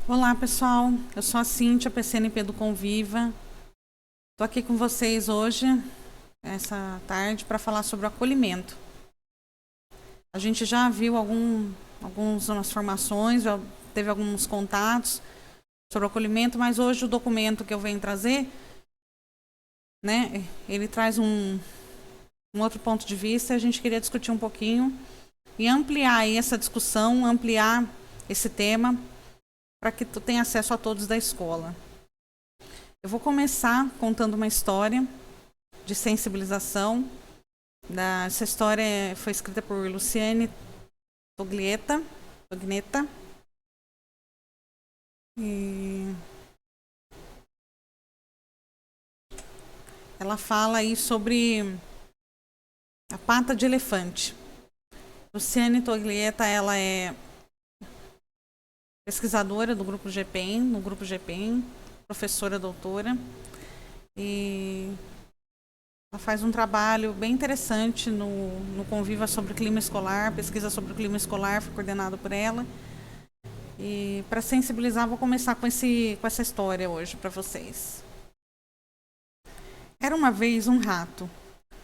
Olá, pessoal. Eu sou a Cíntia, PCNP do Conviva. Estou aqui com vocês hoje, essa tarde, para falar sobre o acolhimento. A gente já viu algumas formações, já teve alguns contatos sobre o acolhimento, mas hoje o documento que eu venho trazer, né, ele traz um outro ponto de vista e a gente queria discutir um pouquinho e ampliar aí essa discussão, ampliar esse tema para que tu tenha acesso a todos da escola. Eu vou começar contando uma história de sensibilização. Essa história foi escrita por Luciane Toglietta. E ela fala aí sobre a pata de elefante. Luciane Toglietta, ela é pesquisadora do grupo GPEM, no grupo GPEM, professora doutora, e ela faz um trabalho bem interessante no Conviva sobre o clima escolar, pesquisa sobre o clima escolar, foi coordenado por ela. E para sensibilizar, vou começar com essa história hoje para vocês. Era uma vez um rato.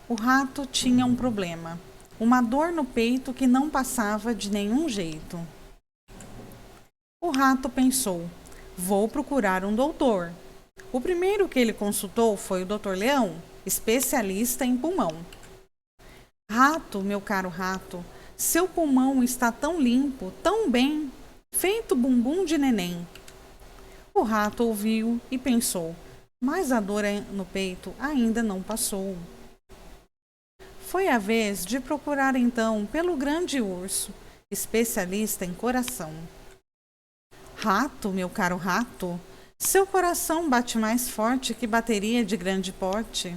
O rato tinha um problema, uma dor no peito que não passava de nenhum jeito. O rato pensou: vou procurar um doutor. O primeiro que ele consultou foi o Dr. Leão, especialista em pulmão. Rato, meu caro rato, seu pulmão está tão limpo, tão bem, feito bumbum de neném. O rato ouviu e pensou, mas a dor no peito ainda não passou. Foi a vez de procurar então pelo grande urso, especialista em coração. Rato, meu caro rato, seu coração bate mais forte que bateria de grande porte.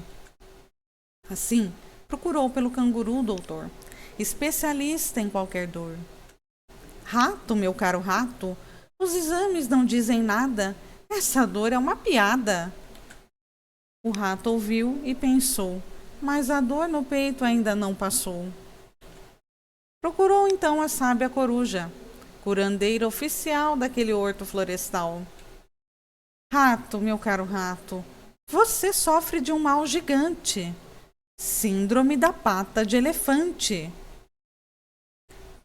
Assim, procurou pelo canguru, doutor, especialista em qualquer dor. Rato, meu caro rato, os exames não dizem nada. Essa dor é uma piada. O rato ouviu e pensou, mas a dor no peito ainda não passou. Procurou então a sábia coruja, curandeira oficial daquele horto florestal. Rato, meu caro rato, você sofre de um mal gigante. Síndrome da pata de elefante.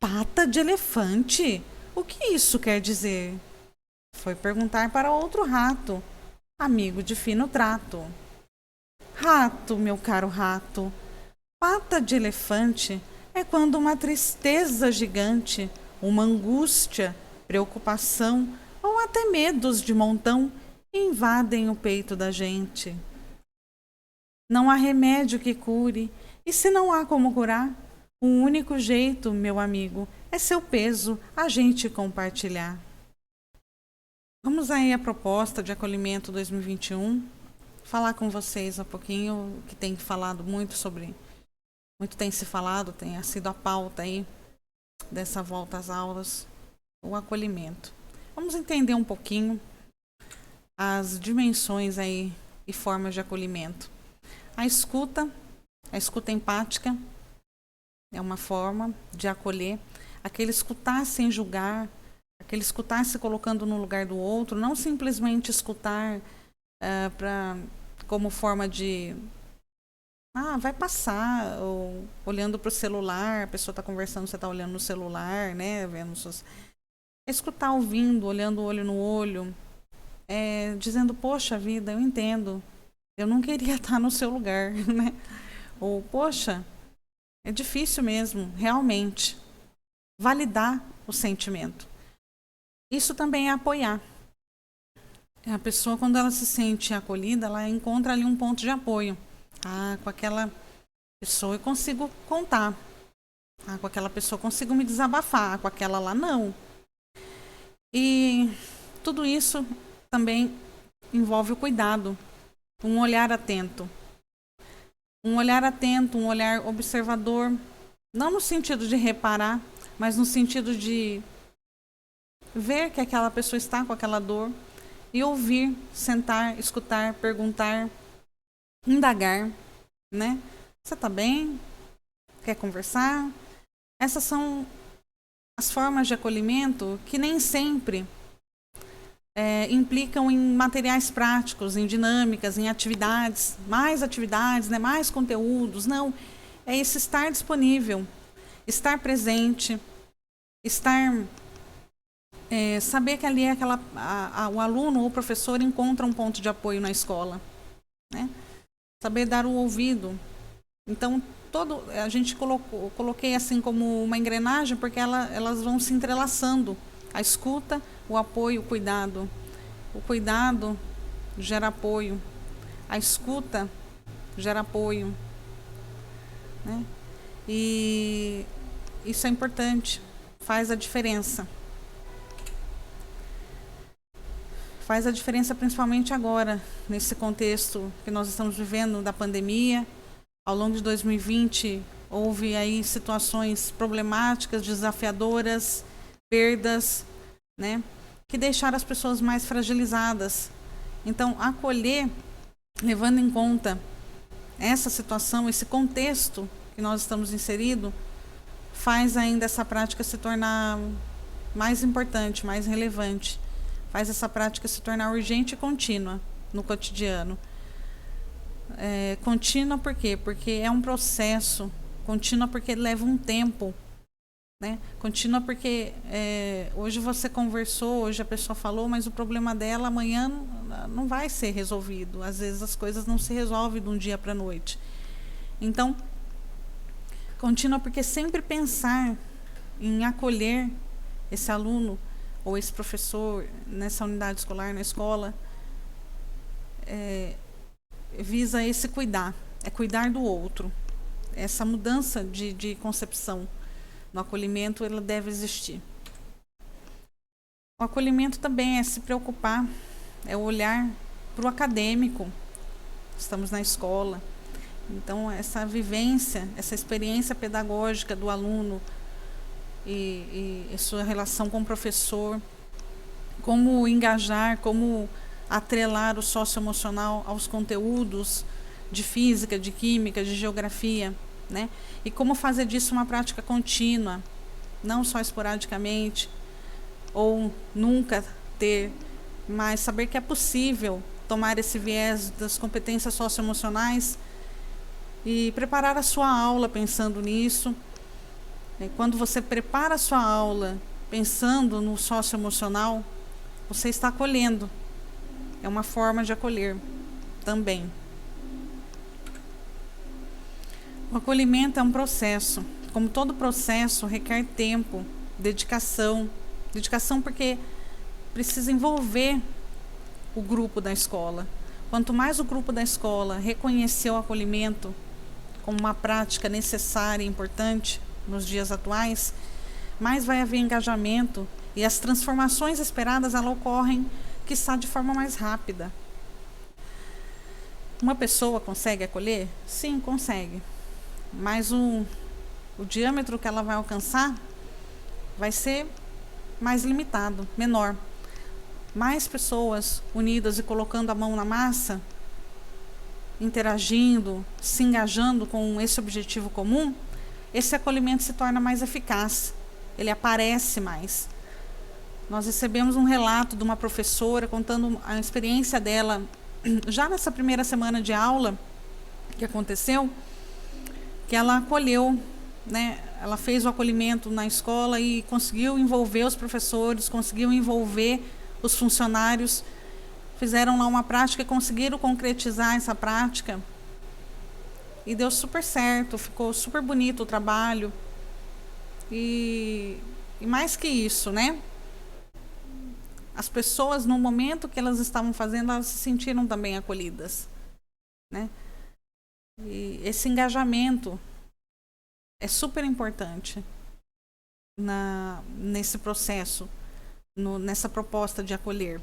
Pata de elefante? O que isso quer dizer? Foi perguntar para outro rato, amigo de fino trato. Rato, meu caro rato, pata de elefante é quando uma tristeza gigante, uma angústia, preocupação ou até medos de montão invadem o peito da gente. Não há remédio que cure, e se não há como curar, o único jeito, meu amigo, é seu peso a gente compartilhar. Vamos aí à proposta de acolhimento 2021. Falar com vocês um pouquinho, que tem falado muito sobre, muito tem se falado, tem sido a pauta aí dessa volta às aulas, o acolhimento. Vamos entender um pouquinho as dimensões aí e formas de acolhimento. A escuta empática é uma forma de acolher, aquele escutar sem julgar, aquele escutar se colocando no lugar do outro, não simplesmente escutar como forma de vai passar, ou olhando para o celular, a pessoa está conversando, você está olhando no celular, né, vendo suas... Escutar ouvindo, olhando olho no olho, dizendo, poxa vida, eu entendo, eu não queria estar no seu lugar, né? Ou, poxa, é difícil mesmo, realmente. Validar o sentimento. Isso também é apoiar. A pessoa, quando ela se sente acolhida, ela encontra ali um ponto de apoio. Com aquela pessoa eu consigo contar. Com aquela pessoa eu consigo me desabafar. Com aquela lá, não. E tudo isso também envolve o cuidado. Um olhar atento. Um olhar atento, um olhar observador. Não no sentido de reparar, mas no sentido de ver que aquela pessoa está com aquela dor e ouvir, sentar, escutar, perguntar, indagar, né? Você tá bem? Quer conversar? Essas são as formas de acolhimento que nem sempre implicam em materiais práticos, em dinâmicas, em atividades, né, mais conteúdos. Não, é esse estar disponível, estar presente, estar saber que ali é o aluno ou o professor encontra um ponto de apoio na escola, né? Saber dar o ouvido. Então, a gente coloquei assim como uma engrenagem, porque elas vão se entrelaçando. A escuta, o apoio, o cuidado. O cuidado gera apoio. A escuta gera apoio, né? E isso é importante, faz a diferença. Faz a diferença principalmente agora, nesse contexto que nós estamos vivendo da pandemia. Ao longo de 2020, houve aí situações problemáticas, desafiadoras, perdas, né, que deixaram as pessoas mais fragilizadas. Então, acolher, levando em conta essa situação, esse contexto que nós estamos inseridos, faz ainda essa prática se tornar mais importante, mais relevante. Faz essa prática se tornar urgente e contínua no cotidiano. Contínua por quê? Porque é um processo. Contínua porque leva um tempo, né? Contínua porque hoje você conversou, hoje a pessoa falou, mas o problema dela amanhã não vai ser resolvido. Às vezes as coisas não se resolvem de um dia para a noite. Então, contínua porque sempre pensar em acolher esse aluno ou esse professor nessa unidade escolar, na escola, visa esse cuidar, é cuidar do outro. Essa mudança de concepção no acolhimento, ela deve existir. O acolhimento também é se preocupar, é olhar para o acadêmico. Estamos na escola, então essa vivência, essa experiência pedagógica do aluno e sua relação com o professor, como engajar, como atrelar o socioemocional aos conteúdos de física, de química, de geografia, né? E como fazer disso uma prática contínua, não só esporadicamente, ou nunca ter, mas saber que é possível tomar esse viés das competências socioemocionais e preparar a sua aula pensando nisso. Quando você prepara a sua aula pensando no socioemocional, você está acolhendo. É uma forma de acolher também. O acolhimento é um processo. Como todo processo, requer tempo, dedicação. Dedicação porque precisa envolver o grupo da escola. Quanto mais o grupo da escola reconhecer o acolhimento como uma prática necessária e importante nos dias atuais, mais vai haver engajamento e as transformações esperadas elas ocorrem, quiçá, de forma mais rápida. Uma pessoa consegue acolher? Sim, consegue. Mas o diâmetro que ela vai alcançar vai ser mais limitado, menor. Mais pessoas unidas e colocando a mão na massa, interagindo, se engajando com esse objetivo comum, esse acolhimento se torna mais eficaz, ele aparece mais. Nós recebemos um relato de uma professora contando a experiência dela já nessa primeira semana de aula que aconteceu, que ela acolheu, né? Ela fez o acolhimento na escola e conseguiu envolver os professores, conseguiu envolver os funcionários, fizeram lá uma prática e conseguiram concretizar essa prática e deu super certo, ficou super bonito o trabalho e mais que isso, né? As pessoas, no momento que elas estavam fazendo, elas se sentiram também acolhidas, né? E esse engajamento é super importante nesse processo, nessa proposta de acolher.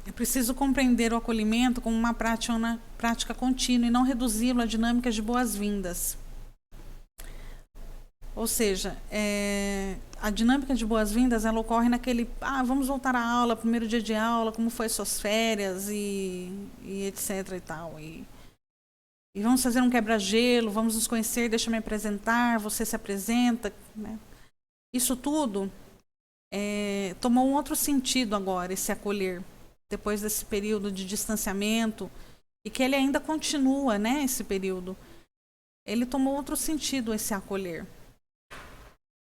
É preciso compreender o acolhimento como uma prática contínua e não reduzi-lo a dinâmicas de boas-vindas. Ou seja, a dinâmica de boas-vindas ela ocorre naquele, vamos voltar à aula, primeiro dia de aula, como foi suas férias e etc e tal. E vamos fazer um quebra-gelo, vamos nos conhecer, deixa eu me apresentar, você se apresenta, né? Isso tudo tomou um outro sentido agora, esse acolher, depois desse período de distanciamento, e que ele ainda continua, né, esse período. Ele tomou outro sentido, esse acolher.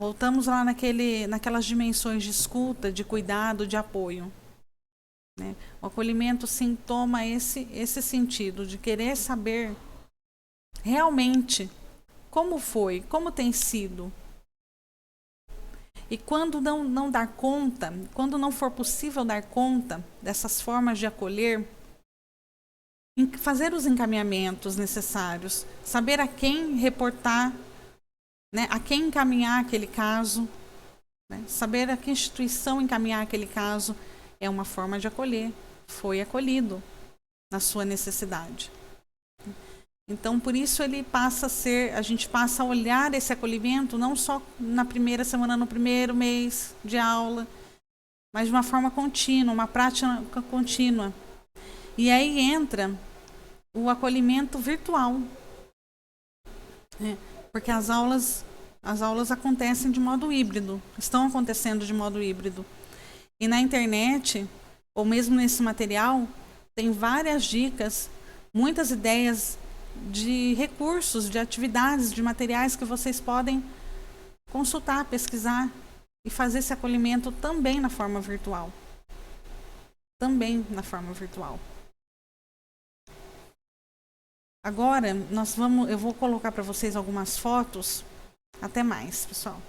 Voltamos lá naquelas dimensões de escuta, de cuidado, de apoio. Né? O acolhimento, sim, toma esse sentido de querer saber realmente como foi, como tem sido. E quando não dar conta, quando não for possível dar conta dessas formas de acolher, fazer os encaminhamentos necessários, saber a quem reportar, né, a quem encaminhar aquele caso, né, saber a que instituição encaminhar aquele caso, é uma forma de acolher. Foi acolhido na sua necessidade. Então, por isso ele passa a ser, a gente passa a olhar esse acolhimento não só na primeira semana, no primeiro mês de aula, mas de uma forma contínua, uma prática contínua. E aí entra o acolhimento virtual, né? Porque as aulas acontecem de modo híbrido, estão acontecendo de modo híbrido. E na internet, ou mesmo nesse material, tem várias dicas, muitas ideias de recursos, de atividades, de materiais que vocês podem consultar, pesquisar e fazer esse acolhimento também na forma virtual. Também na forma virtual. Agora, eu vou colocar para vocês algumas fotos. Até mais, pessoal.